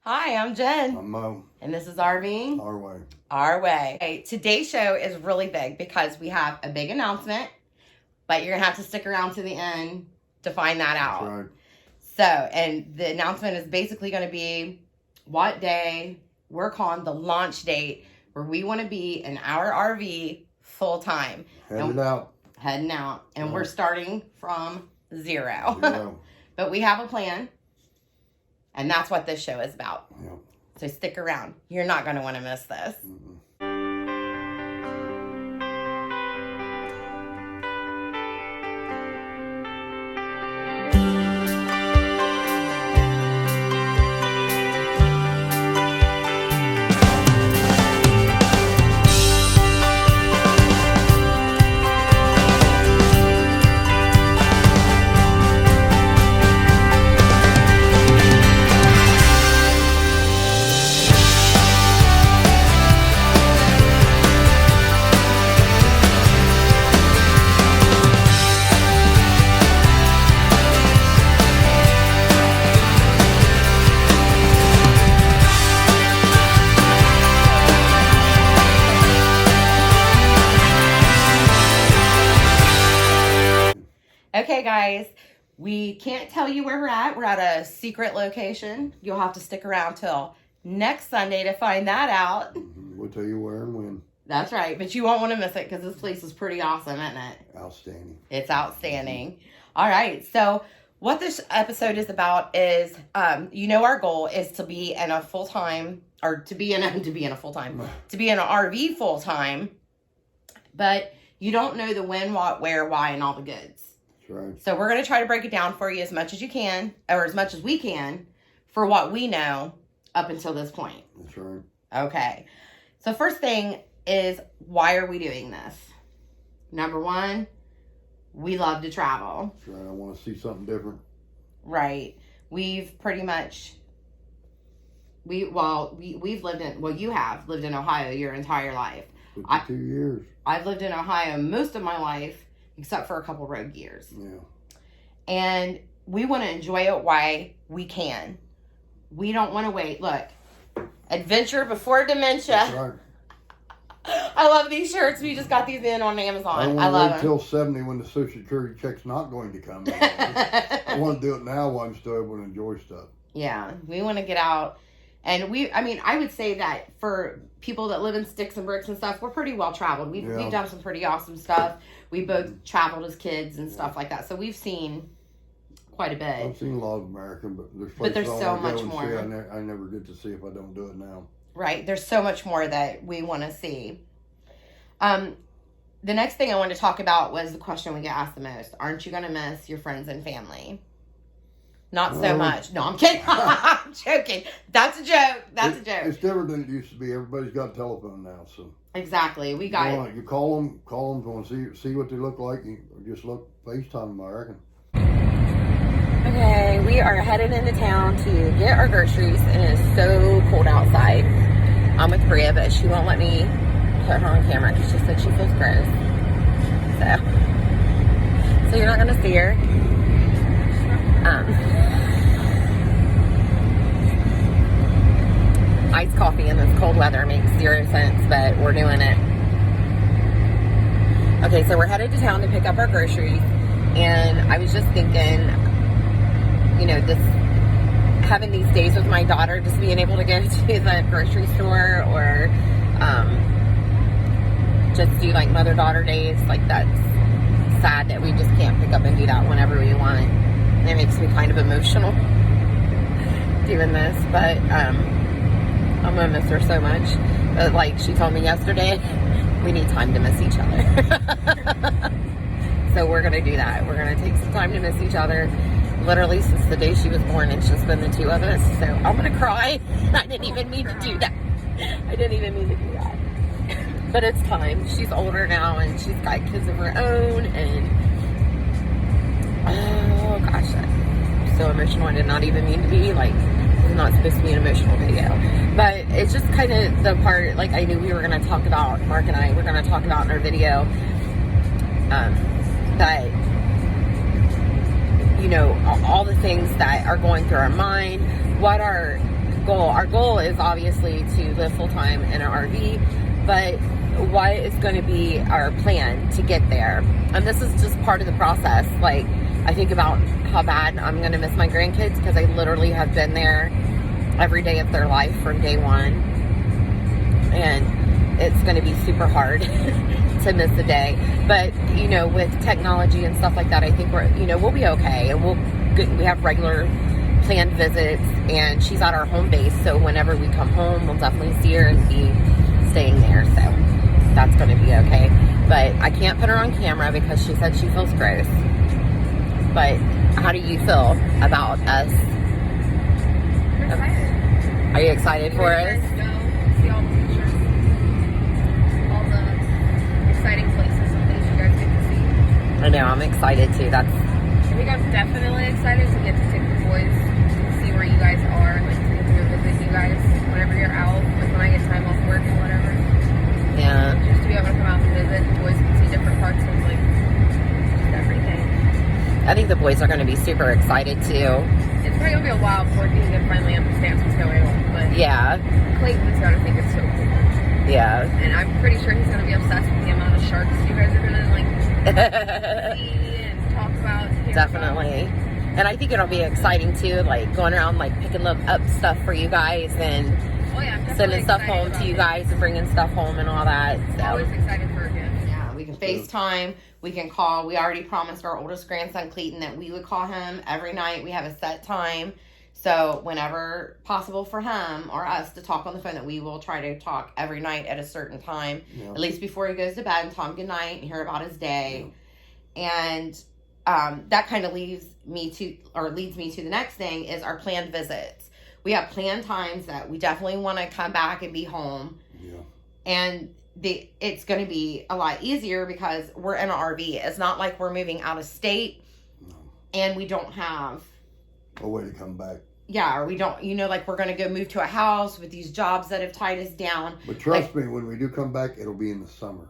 Hi, I'm Jen. I'm Mo. And this is RVing Our Way. Our Way. Okay, today's show is really big because we have a big announcement, but you're going to have to stick around to the end to find that out. That's right. So, and the announcement is basically going to be what day we're calling the launch date where we want to be in our RV full time. Heading out. And we're starting from zero. But we have a plan. And that's what this show is about. Yeah. So stick around. You're not going to want to miss this. Mm-mm. Okay, guys, we can't tell you where we're at. We're at a secret location. You'll have to stick around till next Sunday to find that out. We'll tell you where and when. That's right, but you won't want to miss it because this place is pretty awesome, isn't it? Outstanding. It's outstanding. All right, so what this episode is about is, our goal is to be in a full-time, or to be in an RV full-time, but you don't know the when, what, where, why, and all the goods. Right. So we're going to try to break it down for you as much as you can, or as much as we can, for what we know up until this point. That's right. Okay. So first thing is, why are we doing this? Number one, we love to travel. That's right. I want to see something different. Right. We've pretty much, you have lived in Ohio your entire life. 52 years. I've lived in Ohio most of my life, except for a couple road years. Yeah. And we want to enjoy it while we can. We don't want to wait. Look, adventure before dementia. That's right. I love these shirts. We just got these in on Amazon. I love them. Until 70 when the Social Security check's not going to come in. I want to do it now while I'm still able to enjoy stuff. Yeah, we want to get out. And I would say that for people that live in sticks and bricks and stuff, we're pretty well traveled. We've done some pretty awesome stuff. We both traveled as kids and stuff like that. So we've seen quite a bit. I've seen a lot of America, but there's so much more. I never get to see if I don't do it now. Right. There's so much more that we want to see. The next thing I wanted to talk about was the question we get asked the most. Aren't you going to miss your friends and family? Not so much. No, I'm kidding. I'm joking. That's a joke. It's different than it used to be. Everybody's got a telephone now, so. Exactly. We got you call them, want to see what they look like. You just look FaceTime them, I reckon. Okay, we are headed into town to get our groceries, and it is so cold outside. I'm with Bria, but she won't let me put her on camera because she said she feels gross. So you're not going to see her. Iced coffee in this cold weather makes 0 sense, but we're doing it. Okay, so we're headed to town to pick up our groceries, and I was just thinking, having these days with my daughter, just being able to go to the grocery store or just do like mother-daughter days, like that's sad that we just can't pick up and do that whenever we want. It makes me kind of emotional doing this, but I'm gonna miss her so much. But like she told me yesterday, we need time to miss each other. So we're gonna do that. We're gonna take some time to miss each other. Literally since the day she was born, it's just been the two of us. So I'm gonna cry. I didn't even mean to do that. But it's time. She's older now and she's got kids of her own, and oh gosh, I'm so emotional. I did not even mean to be. Like, it's not supposed to be an emotional video, but it's just kind of the part, like I knew we were going to talk about, Mark and I were going to talk about in our video, that, you know, all the things that are going through our mind, what our goal? Our goal is obviously to live full-time in an RV, but what is going to be our plan to get there? And this is just part of the process. Like, I think about how bad I'm going to miss my grandkids, because I literally have been there every day of their life from day one. And it's going to be super hard to miss a day. But, you know, with technology and stuff like that, I think we'll be okay. And we have regular planned visits, and she's at our home base. So whenever we come home, we'll definitely see her and be staying there. So that's going to be okay. But I can't put her on camera because she said she feels gross. But how do you feel about us? We're excited. Are you excited for us? Go see all the pictures, all the exciting places and things you guys get to see. I know, I'm excited too. I think I'm definitely excited to get to take the boys to see where you guys are, like to get to visit you guys whenever you're out, like when I get time off work or whatever. Yeah. Just to be able to come out and visit, the boys can see different parts of like just everything. I think the boys are going to be super excited too. It's probably gonna be a while before he can finally understand what's going on, but Yeah. Clayton's gonna think it's so cool. Yeah. And I'm pretty sure he's gonna be obsessed with the amount of sharks you guys are gonna like see and talk about. Definitely. And I think it'll be exciting too, like going around like picking up stuff for you guys and Oh yeah, I'm definitely sending stuff excited home about to you it. guys and bringing stuff home and all that. I'm So always excited for a gift. yeah, we can FaceTime, we can call. We already promised our oldest grandson Clayton that we would call him every night. We have a set time. So whenever possible for him or us to talk on the phone, that we will try to talk every night at a certain time, at least before he goes to bed, and tell him good night and hear about his day. And that kind of leads me to the next thing is our planned visits. We have planned times that we definitely want to come back and be home. Yeah. And it's going to be a lot easier because we're in an RV. It's not like we're moving out of state and we don't have a way to come back. Yeah, or we don't, like we're going to go move to a house with these jobs that have tied us down. But trust me, when we do come back, it'll be in the summer.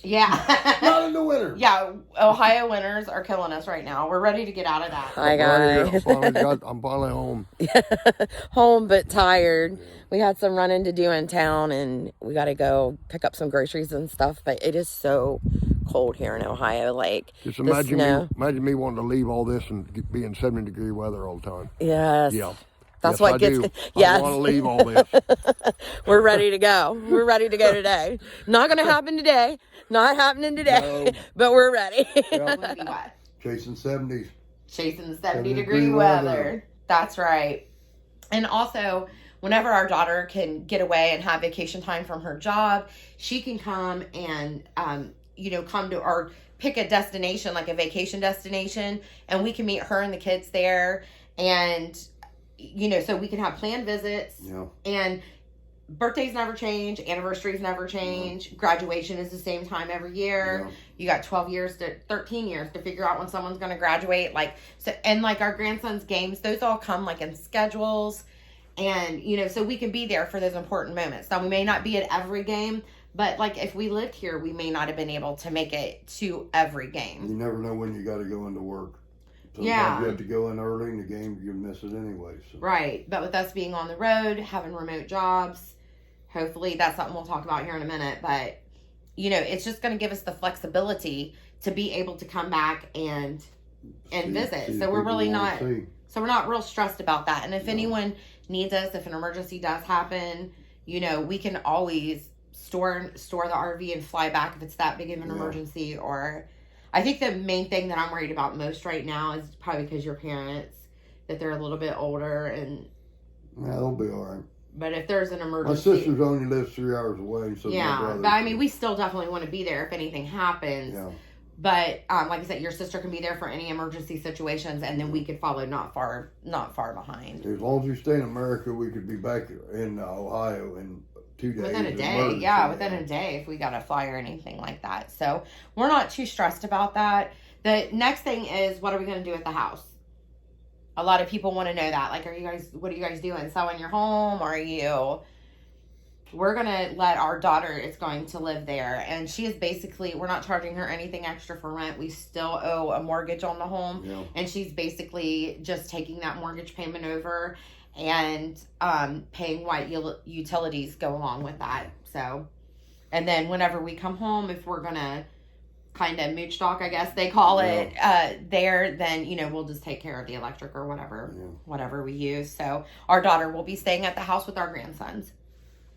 Yeah. Not in the winter. Yeah, Ohio winters are killing us right now. We're ready to get out of that. Hi, guys. I'm finally home. Home, but tired. We had some running to do in town, and we got to go pick up some groceries and stuff, but it is so cold here in Ohio. Like, just imagine me wanting to leave all this and be in 70-degree weather all the time. Yes. Yeah. That's yes, what I gets. do. Yes. I want to leave all this. We're ready to go. We're ready to go today. Not going to happen today. Not happening today. No. But we're ready. Yep. Chasing 70s. Chasing the 70-degree weather. That's right. And also, whenever our daughter can get away and have vacation time from her job, she can come and come to or pick a destination, like a vacation destination, and we can meet her and the kids there. And so we can have planned visits. Yeah. And birthdays never change, anniversaries never change, graduation is the same time every year. Yeah. You got 13 years to figure out when someone's going to graduate. And our grandson's games, those all come like in schedules. And, so we can be there for those important moments. Now, we may not be at every game, but if we lived here, we may not have been able to make it to every game. You never know when you got to go into work. Sometimes you have to go in early in the game, you miss it anyway. So. Right. But with us being on the road, having remote jobs, hopefully that's something we'll talk about here in a minute. But, it's just going to give us the flexibility to be able to come back and visit. So we're really not, we're not real stressed about that. And if anyone needs us, if an emergency does happen, we can always store the RV and fly back if it's that big of an emergency. Or I think the main thing that I'm worried about most right now is probably because your parents, that they're a little bit older and they'll be all right. But if there's an emergency, my sister's only lives 3 hours away, so but I mean, we still definitely want to be there if anything happens. Yeah. But like I said, your sister can be there for any emergency situations, and then we could follow not far behind. As long as we stay in America, we could be back in Ohio in 2 days. Within a day, within a day if we got to fly or anything like that. So we're not too stressed about that. The next thing is, what are we going to do at the house? A lot of people want to know that. What are you guys doing? Selling your home? Or are you... We're going to let our daughter is going to live there. And she is basically, we're not charging her anything extra for rent. We still owe a mortgage on the home. Yeah. And she's basically just taking that mortgage payment over. and paying what utilities go along with that. So, and then whenever we come home, if we're gonna kind of mooch dock, I guess they call it, there, then, you know, we'll just take care of the electric or whatever we use. So our daughter will be staying at the house with our grandsons.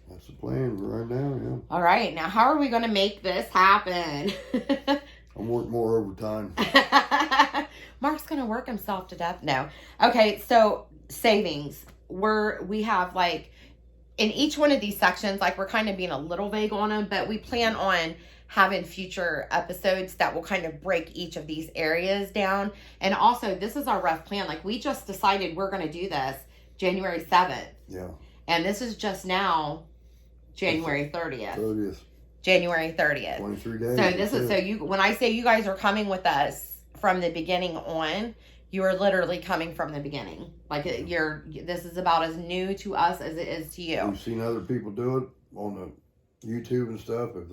That's the plan right now, yeah. All right, now how are we going to make this happen? I'm working more overtime. Mark's going to work himself to death. No. Okay, so savings. We have like, in each one of these sections, like we're kind of being a little vague on them, but we plan on having future episodes that will kind of break each of these areas down. And also, this is our rough plan. Like, we just decided we're going to do this January 7th. Yeah. And this is just now January 30th. 30th. January 30th. 23 days. So this is, so you, when I say you guys are coming with us from the beginning on, you are literally coming from the beginning. Like, this is about as new to us as it is to you. We've seen other people do it on the YouTube and stuff. If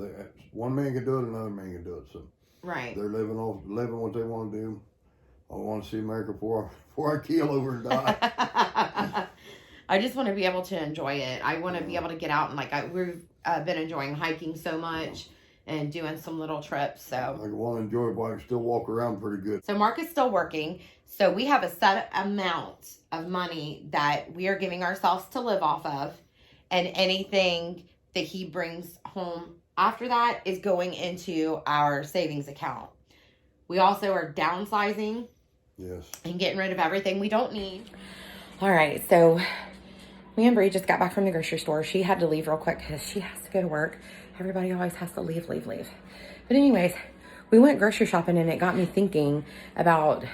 one man can do it, another man can do it. So right, they're living what they want to do. I want to see America before I keel over and die. I just want to be able to enjoy it. I want to be able to get out and we've been enjoying hiking so much and doing some little trips. So I want to enjoy it, but I can still walk around pretty good. So Mark is still working. So we have a set amount of money that we are giving ourselves to live off of, and anything that he brings home after that is going into our savings account. We also are downsizing. Yes. And getting rid of everything we don't need. All right, so me and Bree just got back from the grocery store. She had to leave real quick because she has to go to work. Everybody always has to leave. But anyways, we went grocery shopping, and it got me thinking about,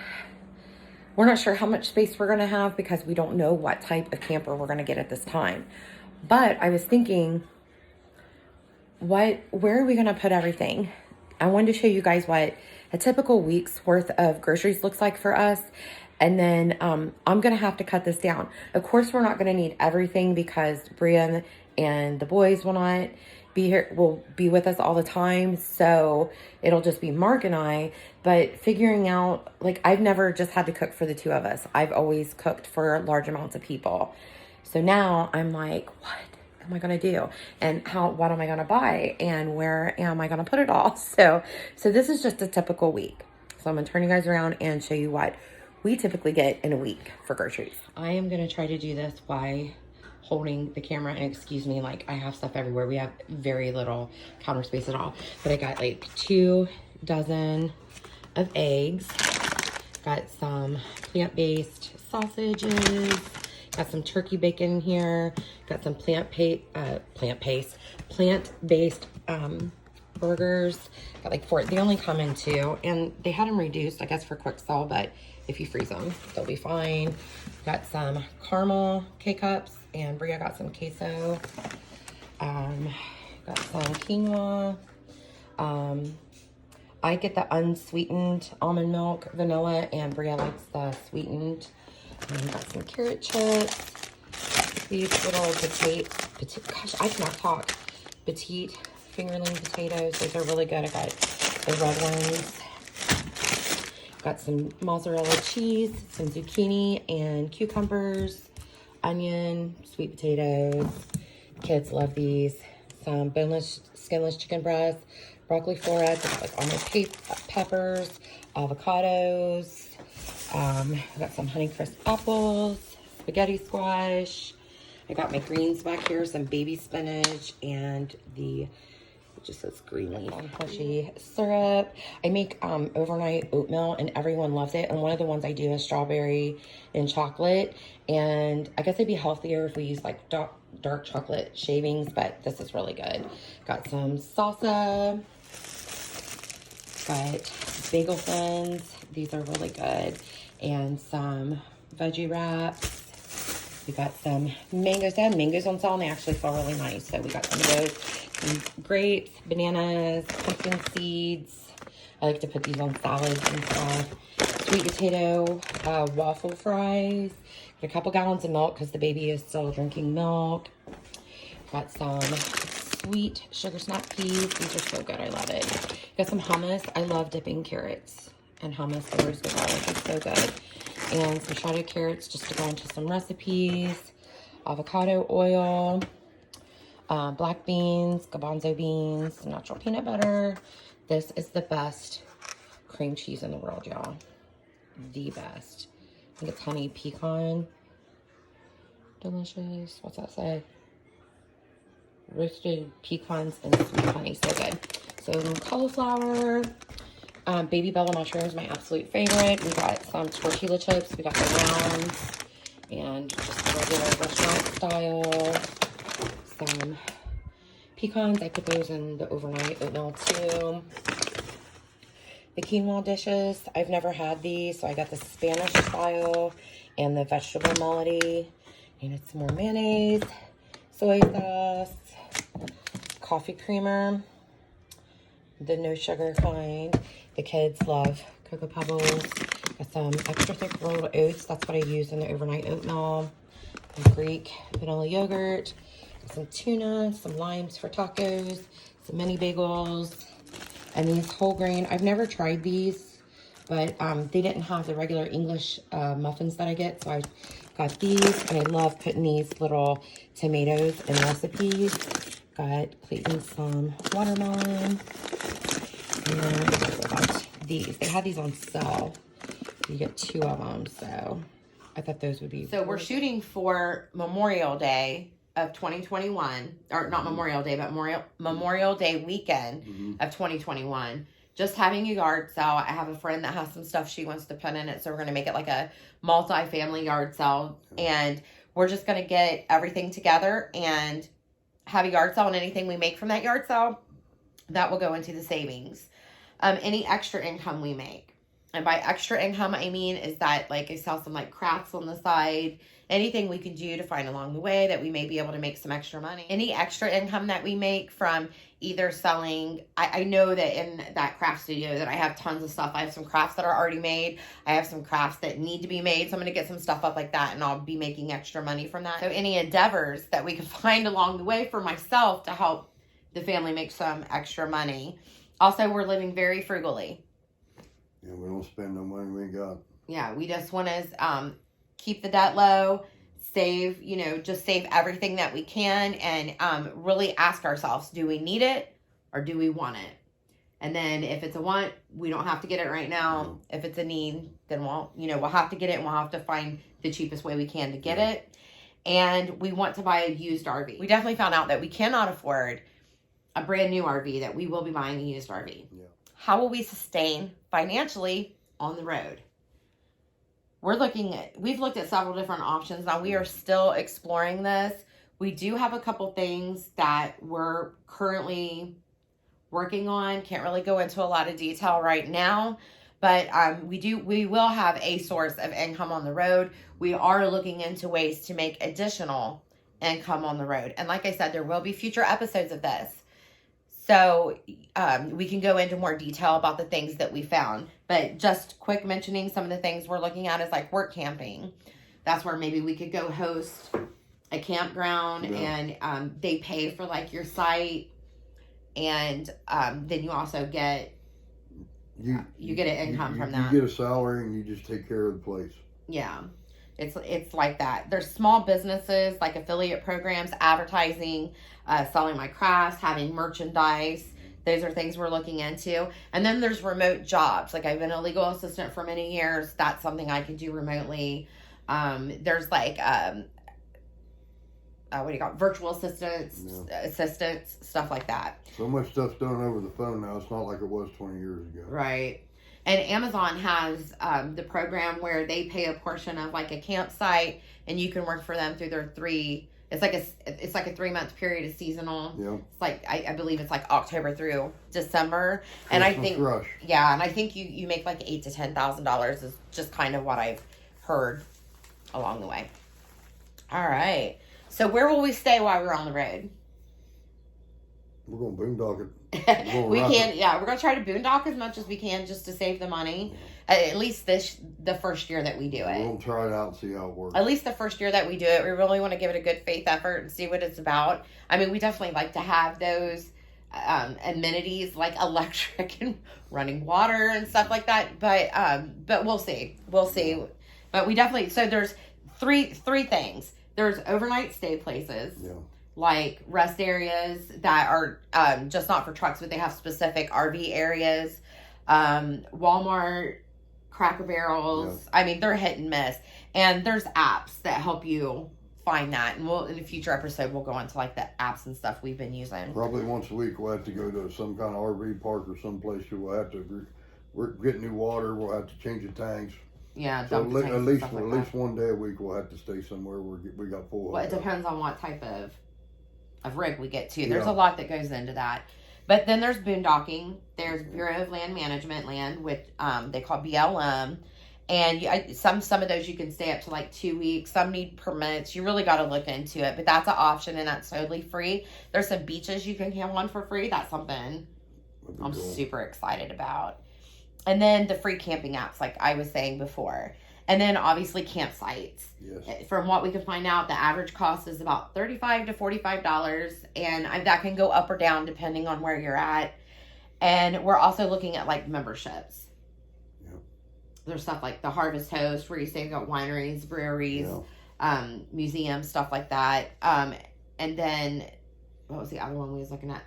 we're not sure how much space we're going to have because we don't know what type of camper we're going to get at this time. But I was thinking, where are we going to put everything? I wanted to show you guys what a typical week's worth of groceries looks like for us. And then I'm going to have to cut this down. Of course, we're not going to need everything because Brian and the boys will not be here, will be with us all the time. So it'll just be Mark and I. But figuring out, like, I've never just had to cook for the two of us. I've always cooked for large amounts of people. So now I'm like, what am I going to do? And what am I going to buy? And where am I going to put it all? So this is just a typical week. So I'm going to turn you guys around and show you what we typically get in a week for groceries. I am going to try to do this by holding the camera, and excuse me, like, I have stuff everywhere. We have very little counter space at all. But I got like 2 dozen of eggs. Got some plant-based sausages. Got some turkey bacon here. Got some plant-based burgers. Got like 4. They only come in 2, and they had them reduced, I guess, for quick sell, but if you freeze them, they'll be fine. Got some caramel K-cups, and Bria got some queso. Got some quinoa. I get the unsweetened almond milk vanilla, and Bria likes the sweetened. Got some carrot chips. These little petite, gosh, I cannot talk. Petite fingerling potatoes. Those are really good. I got the red ones. Got some mozzarella cheese, some zucchini and cucumbers, onion, sweet potatoes. Kids love these. Some boneless, skinless chicken breasts, broccoli florets, like almost peppers, avocados. I got some Honeycrisp apples, spaghetti squash. I got my greens back here, some baby spinach, and it just says green leaf mushy syrup. I make overnight oatmeal, and everyone loves it. And one of the ones I do is strawberry and chocolate. And I guess it'd be healthier if we use like dark chocolate shavings, but this is really good. Got some salsa. Got bagel thins. These are really good. And some veggie wraps. We got some mangoes. They had mangoes on sale, and they actually feel really nice. So we got some of those. Some grapes, bananas, pumpkin seeds. I like to put these on salads and stuff. Sweet potato, waffle fries. Got a couple gallons of milk because the baby is still drinking milk. Got some sweet sugar snap peas. These are so good. I love it. Got some hummus. I love dipping carrots and hummus. The roasted garlic is so good. And some shredded carrots just to go into some recipes. Avocado oil. Black beans, garbanzo beans, natural peanut butter. This is the best cream cheese in the world, y'all. The best. I think it's honey pecan. Delicious. What's that say? Roasted pecans and sweet honey. So good. So cauliflower. Baby bella mushrooms, my absolute favorite. We got some tortilla chips. We got the rounds. And just regular restaurant style. Some pecans. I put those in the overnight oatmeal too. The quinoa dishes. I've never had these, so I got the Spanish style and the vegetable melody. And it's more mayonnaise, soy sauce, coffee creamer, the no sugar kind. The kids love Cocoa Pebbles. Got some extra thick rolled oats. That's what I use in the overnight oatmeal. And Greek vanilla yogurt. Some tuna, some limes for tacos, some mini bagels, and these whole grain. I've never tried these, but they didn't have the regular English muffins that I get, so I got these, and I love putting these little tomatoes in recipes. Got Clayton some watermelon, and I got these. They had these on sale. You get 2 of them, so I thought those would be. So we're shooting for Memorial Day of 2021, or not Memorial Day, but Memorial Day weekend of 2021. Just having a yard sale. I have a friend that has some stuff she wants to put in it, so we're going to make it like a multi-family yard sale, and we're just going to get everything together and have a yard sale, and anything we make from that yard sale, that will go into the savings. Any extra income we make, and by extra income, I mean is that like I sell some like crafts on the side, anything we can do to find along the way that we may be able to make some extra money. Any extra income that we make from either selling, I know that in that craft studio that I have tons of stuff. I have some crafts that are already made. I have some crafts that need to be made. So I'm going to get some stuff up like that, and I'll be making extra money from that. So any endeavors that we can find along the way for myself to help the family make some extra money. Also, we're living very frugally. Yeah, we don't spend no money we got. Yeah, we just want to keep the debt low, save, just save everything that we can, and really ask ourselves, do we need it or do we want it? And then if it's a want, we don't have to get it right now. If it's a need, then we'll have to get it, and we'll have to find the cheapest way we can to get it. And we want to buy a used RV. We definitely found out that we cannot afford a brand new RV, that we will be buying a used RV. Yeah. How will we sustain financially on the road? We've looked at several different options. Now we are still exploring this. We do have a couple things that we're currently working on. Can't really go into a lot of detail right now, but we will have a source of income on the road. We are looking into ways to make additional income on the road. And like I said, there will be future episodes of this. So we can go into more detail about the things that we found. But just quick mentioning some of the things we're looking at is like work camping. That's where maybe we could go host a campground, and they pay for like your site. And then you also get you get an income from that. You get a salary and you just take care of the place. Yeah. It's like that. There's small businesses like affiliate programs, advertising, selling my crafts, having merchandise. Those are things we're looking into. And then there's remote jobs. Like I've been a legal assistant for many years. That's something I can do remotely. There's like, virtual assistants, stuff like that. So much stuff's done over the phone now. It's not like it was 20 years ago. Right. And Amazon has the program where they pay a portion of like a campsite, and you can work for them through their it's like a 3-month period of seasonal. Yeah. It's like I believe it's like October through December. Christmas and I think rush. Yeah, and I think you make like $8,000 to $10,000 is just kind of what I've heard along the way. All right. So where will we stay while we're on the road? We're going to boondock it. We're going to try to boondock as much as we can just to save the money. At least the first year that we do it. We're going to try it out and see how it works. At least the first year that we do it. We really want to give it a good faith effort and see what it's about. I mean, we definitely like to have those amenities like electric and running water and stuff like that. But we'll see. But we definitely, so there's three things. There's overnight stay places. Yeah. Like rest areas that are just not for trucks, but they have specific RV areas. Walmart, Cracker Barrels. Yeah. I mean, they're hit and miss. And there's apps that help you find that. And in a future episode, we'll go into like the apps and stuff we've been using. Probably once a week we'll have to go to some kind of RV park or someplace where we'll have to get new water. We'll have to change the tanks. Yeah, so at least one day a week we'll have to stay somewhere where we got full. Well, it depends on what type of rig we get to. There's a lot that goes into that. But then there's boondocking. There's Bureau of Land Management land, which they call BLM. And some of those you can stay up to like 2 weeks. Some need permits. You really got to look into it. But that's an option, and that's totally free. There's some beaches you can camp on for free. That's something I'm super excited about. And then the free camping apps, like I was saying before. And then obviously campsites. Yes. From what we can find out, the average cost is about $35 to $45. And that can go up or down depending on where you're at. And we're also looking at like memberships. Yep. There's stuff like the Harvest Host where you stay at wineries, breweries, museums, stuff like that. And then what was the other one we was looking at?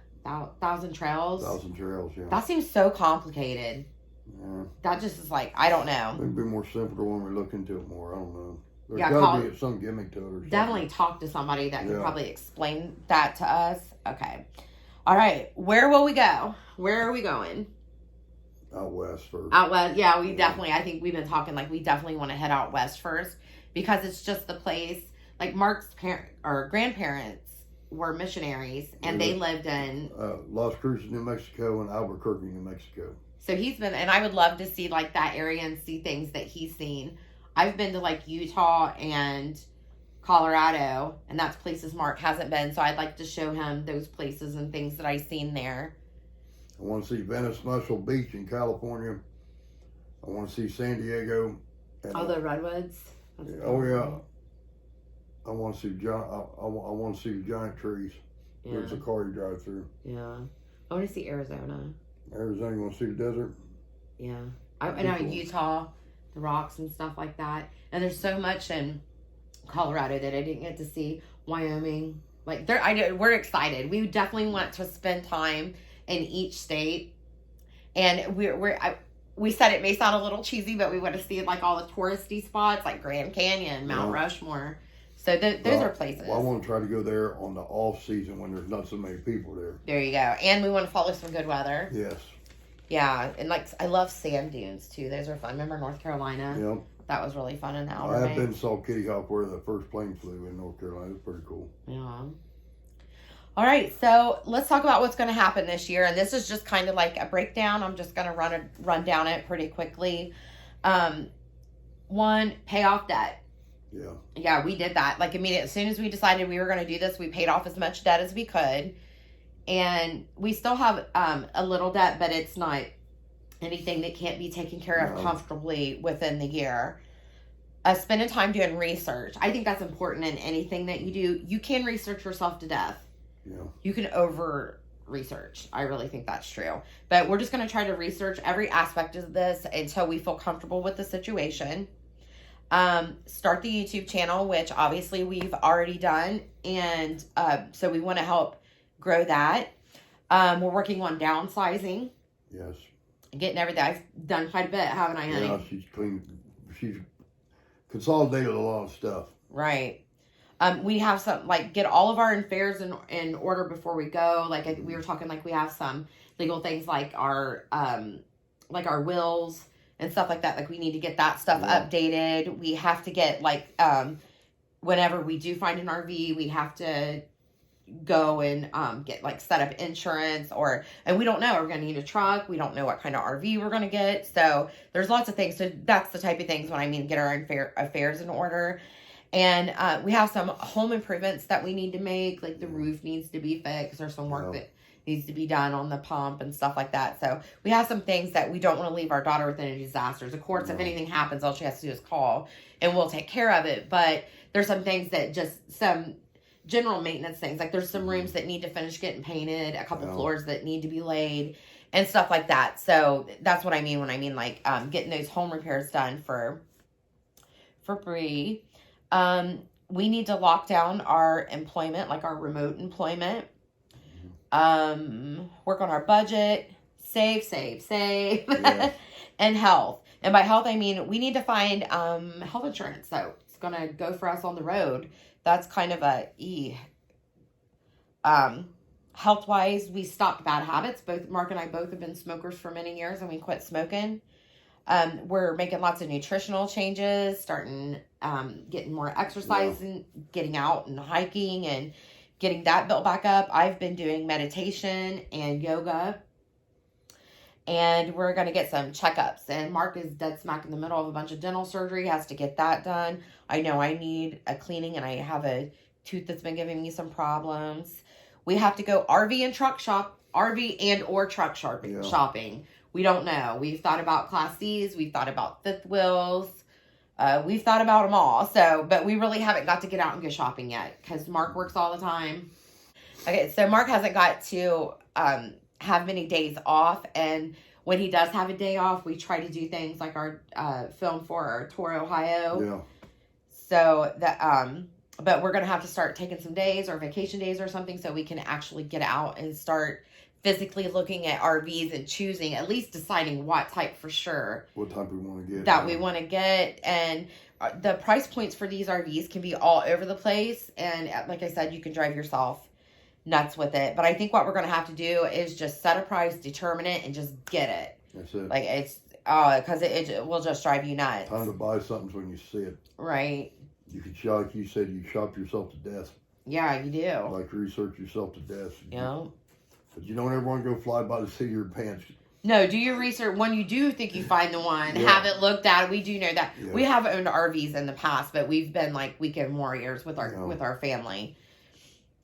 Thousand Trails. Thousand Trails, yeah. That seems so complicated. Yeah. That just is like, I don't know. It'd be more simple when we look into it more. I don't know. There's Yeah, got to be some gimmick to it or something. Definitely talk to somebody that can probably explain that to us. Okay. All right. Where will we go? Where are we going? Out west first. Out west. Yeah, we definitely, I think we've been talking like we definitely want to head out west first because it's just the place. Like Mark's grandparents were missionaries and they lived in Las Cruces, New Mexico and Albuquerque, New Mexico. So he's been, and I would love to see like that area and see things that he's seen. I've been to like Utah and Colorado, and that's places Mark hasn't been. So I'd like to show him those places and things that I've seen there. I want to see Venice Muscle Beach in California. I want to see San Diego. And, the redwoods. Oh yeah. I want to see I want to see giant trees. Yeah. There's a car you drive through. Yeah. I want to see Arizona. Arizona, you want to see the desert? Yeah. I know Utah, the rocks and stuff like that. And there's so much in Colorado that I didn't get to see. Wyoming. Like we're excited. We definitely want to spend time in each state. And we said it may sound a little cheesy, but we want to see like all the touristy spots like Grand Canyon, Mount Rushmore. So those are places. Well, I want to try to go there on the off season when there's not so many people there. There you go. And we want to follow some good weather. Yes. Yeah. And like, I love sand dunes too. Those are fun. Remember North Carolina? Yep. That was really fun in the Outer I have Banks. been and saw Kitty Hawk where the first plane flew in North Carolina. It was pretty cool. Yeah. All right. So let's talk about what's going to happen this year. And this is just kind of like a breakdown. I'm just going to run down it pretty quickly. 1, pay off debt. Yeah. Yeah, we did that. Like immediately, as soon as we decided we were going to do this, we paid off as much debt as we could. And we still have a little debt, but it's not anything that can't be taken care of comfortably within the year. Spending time doing research. I think that's important in anything that you do. You can research yourself to death. Yeah. You can over research. I really think that's true. But we're just going to try to research every aspect of this until we feel comfortable with the situation. Start the YouTube channel, which obviously we've already done. And so we want to help grow that. We're working on downsizing. Yes. Getting everything. I've done quite a bit, haven't I, honey? Yeah, she's clean. She's consolidated a lot of stuff. Right. We have some, like, get all of our affairs in order before we go. Like, we were talking, like, we have some legal things like our wills and stuff like that. Like, we need to get that stuff updated. We have to get, like, whenever we do find an RV, we have to go and get, like, set up insurance and we don't know. We're going to need a truck. We don't know what kind of RV we're going to get. So, there's lots of things. So, that's the type of things when I mean get our affairs in order. And we have some home improvements that we need to make. Like the roof needs to be fixed. There's some work that needs to be done on the pump and stuff like that. So we have some things that we don't want to leave our daughter with any disasters. Of course, if anything happens, all she has to do is call and we'll take care of it. But there's some things that just some general maintenance things. Like there's some rooms that need to finish getting painted, a couple floors that need to be laid, and stuff like that. So that's what I mean when I mean like getting those home repairs done for free. We need to lock down our employment, like our remote employment. Work on our budget, save, Yeah. and health. And by health, I mean, we need to find, health insurance. So it's going to go for us on the road. That's kind of health wise, we stopped bad habits. Both Mark and I both have been smokers for many years and we quit smoking. We're making lots of nutritional changes, starting, getting more exercise and getting out and hiking and getting that built back up. I've been doing meditation and yoga, and we're going to get some checkups. And Mark is dead smack in the middle of a bunch of dental surgery, has to get that done. I know I need a cleaning, and I have a tooth that's been giving me some problems. We have to go RV and or truck shopping. We don't know. We've thought about Class C's. We've thought about fifth wheels. We've thought about them all. So, but we really haven't got to get out and go shopping yet because Mark works all the time. Okay, so Mark hasn't got to have many days off. And when he does have a day off, we try to do things like our film for our tour, Ohio. Yeah. So that, but we're going to have to start taking some days or vacation days or something so we can actually get out and start physically looking at RVs and choosing, at least deciding what type for sure. What type we want to get. That we want to get. And the price points for these RVs can be all over the place. And like I said, you can drive yourself nuts with it. But I think what we're going to have to do is just set a price, determine it, and just get it. That's it. Like it's, because it will just drive you nuts. Time to buy something when you see it. Right. You could shop, like you said, you shop yourself to death. Yeah, you do. Like research yourself to death. Yeah. But you don't ever want to go fly by the seat of your pants. No, do your research. When you do think you find the one, Yeah. have it looked at. We do know that. Yeah. We have owned RVs in the past, but we've been like weekend warriors with Yeah. with our family.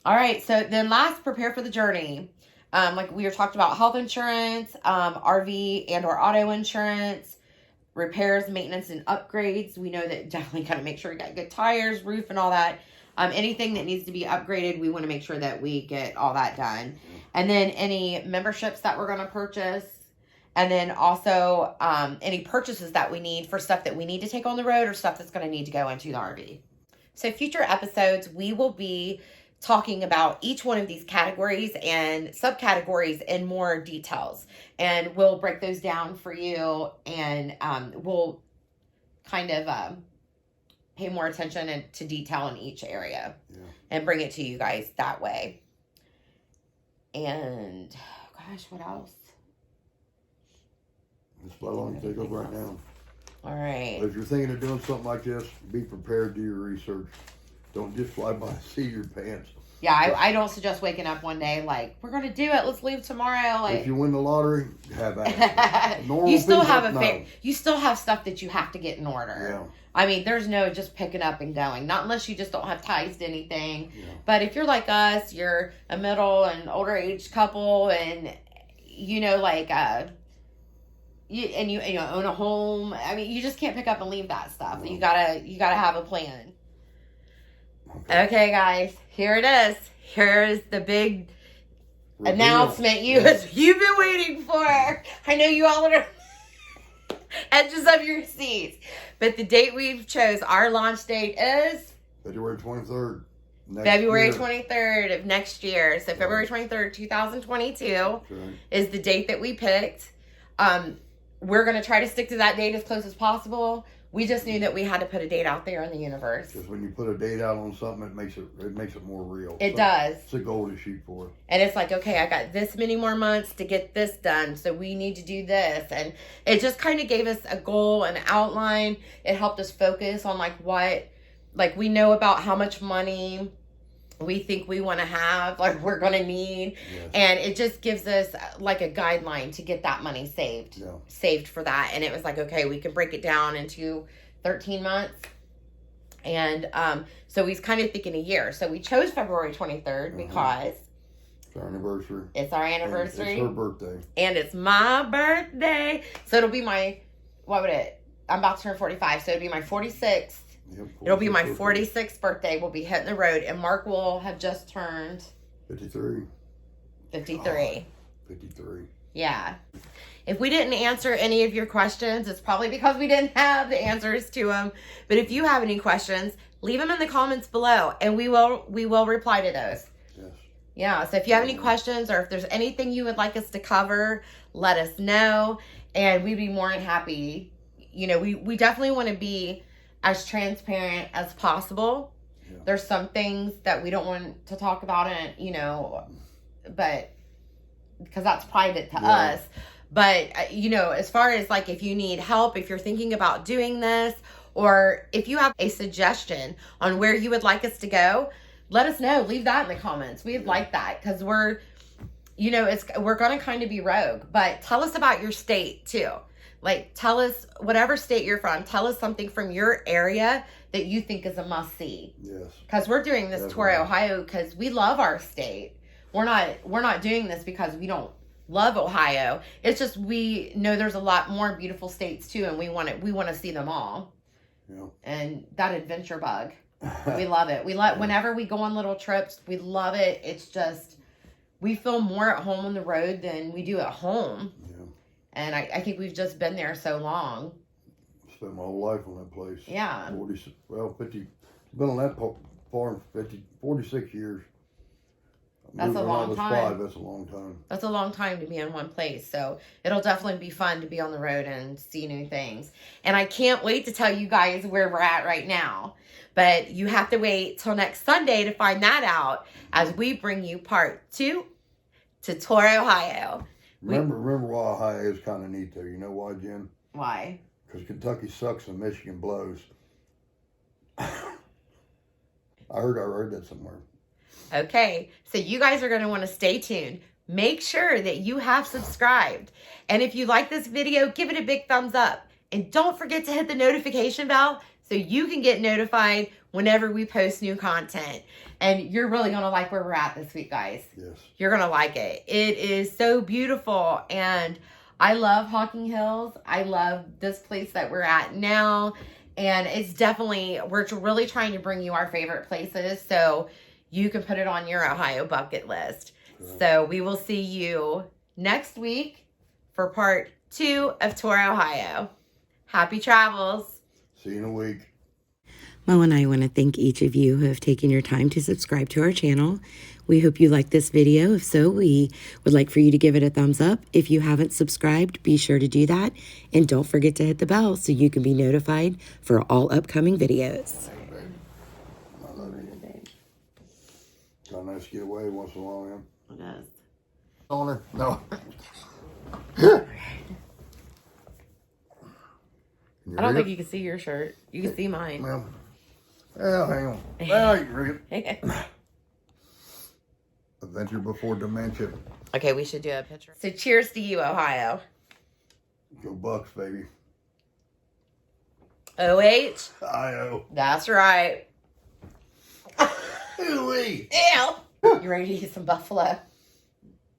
All right, so then last, prepare for the journey. Like we were talked about health insurance, RV and or auto insurance, repairs, maintenance, and upgrades. We know that definitely got to make sure you got good tires, roof, and all that. Anything that needs to be upgraded, we want to make sure that we get all that done. And then any memberships that we're going to purchase. And then also any purchases that we need for stuff that we need to take on the road or stuff that's going to need to go into the RV. So future episodes, we will be talking about each one of these categories and subcategories in more details. And we'll break those down for you, and we'll kind of pay more attention to detail in each area and bring it to you guys that way. And gosh, what else? That's what I want to take over right now. All right. If you're thinking of doing something like this, be prepared, do your research. Don't just fly by the seat of your pants. Yeah, I don't suggest waking up one day like, we're going to do it, let's leave tomorrow. Like, if you win the lottery, have at it. you still have no. you still have stuff that you have to get in order. Yeah. I mean, there's no just picking up and going. Not unless you just don't have ties to anything. Yeah. But if you're like us, you're a middle and older age couple, and you know, like you own a home. I mean, you just can't pick up and leave that stuff. No. You gotta have a plan. Okay, guys, here it is. Here's the big announcement you've been waiting for. I know you all are edges of your seats, but the date we've chose, our launch date is February 23rd. February 23rd of next year. So February 23rd, 2022 Right. is the date that we picked. We're going to try to stick to that date as close as possible. We just knew that we had to put a date out there in the universe. Because when you put a date out on something, it makes it more real. It does. It's a goal to shoot for. And it's like, okay, I got this many more months to get this done, so we need to do this. And it just kind of gave us a goal, an outline. It helped us focus on we know about how much money we think we want to have, like we're going to need. Yes. And it just gives us like a guideline to get that money saved for that. And it was like, okay, we can break it down into 13 months. And so he's kind of thinking a year. So we chose February 23rd because it's our anniversary. It's our anniversary. It's her birthday. And it's my birthday. So it'll be I'm about to turn 45. So it'll be my 46th Yep, It'll be my 46th 46th birthday. We'll be hitting the road, and Mark will have just turned 53. 53. 53. Yeah. If we didn't answer any of your questions, it's probably because we didn't have the answers to them. But if you have any questions, leave them in the comments below, and we will reply to those. Yes. Yeah, so if you have any questions or if there's anything you would like us to cover, let us know, and we'd be more than happy. You know, we definitely want to be as transparent as possible. Yeah. There's some things that we don't want to talk about, and you know, but because that's private to us. But you know, as far as like if you need help, if you're thinking about doing this, or if you have a suggestion on where you would like us to go, let us know. Leave that in the comments. We'd like that, because we're, you know, we're going to kind of be rogue. But tell us about your state too. Like, tell us whatever state you're from. Tell us something from your area that you think is a must see. Yes. Because we're doing this tour of Ohio because we love our state. We're not doing this because we don't love Ohio. It's just we know there's a lot more beautiful states too, and we want to see them all. Yeah. And that adventure bug, we love it. We love whenever we go on little trips. We love it. It's just we feel more at home on the road than we do at home. Yeah. And I think we've just been there so long. Spent my whole life on that place. Yeah. 50. Been on that farm 46 years. That's a long time. That's a long time. That's a long time to be in one place. So it'll definitely be fun to be on the road and see new things. And I can't wait to tell you guys where we're at right now. But you have to wait till next Sunday to find that out as we bring you part 2 to Tour, Ohio. Remember why Ohio is kind of neat though. You know why, Jen? Why? Because Kentucky sucks and Michigan blows. I heard that somewhere. Okay, so you guys are going to want to stay tuned. Make sure that you have subscribed. And if you like this video, give it a big thumbs up. And don't forget to hit the notification bell so you can get notified whenever we post new content. And you're really going to like where we're at this week, guys. Yes. You're going to like it. It is so beautiful. And I love Hocking Hills. I love this place that we're at now. And it's definitely, we're really trying to bring you our favorite places so you can put it on your Ohio bucket list. Correct. So we will see you next week for part 2 of Tour, Ohio. Happy travels. See you in a week. Mo and I want to thank each of you who have taken your time to subscribe to our channel. We hope you liked this video. If so, we would like for you to give it a thumbs up. If you haven't subscribed, be sure to do that. And don't forget to hit the bell so you can be notified for all upcoming videos. Hey, babe. I love you. It's kind of nice to get away once in a while, yeah. It is. On her? No. I don't think you can see your shirt. You can see mine. Well, hang on. Well, you can read it. Adventure before dementia. Okay, we should do a picture. So cheers to you, Ohio. Go Bucks, baby. O-H? I-O. That's right. Ooh-wee. Ew. You ready to eat some buffalo?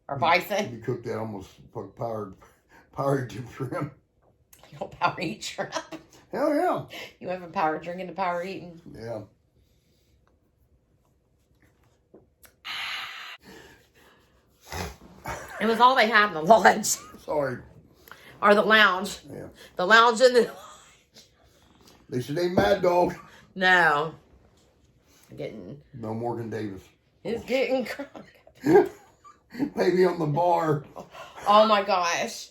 Or bison? You cooked that almost powered to shrimp. You don't power eat shrimp. Hell yeah. You went from power drinking to power eating. Yeah. It was all they had in the lodge. Sorry. Or the lounge. Yeah. The lounge and the... At least it ain't Mad Dog. No. No Morgan Davis. It's getting crunk. Maybe on the bar. Oh my gosh.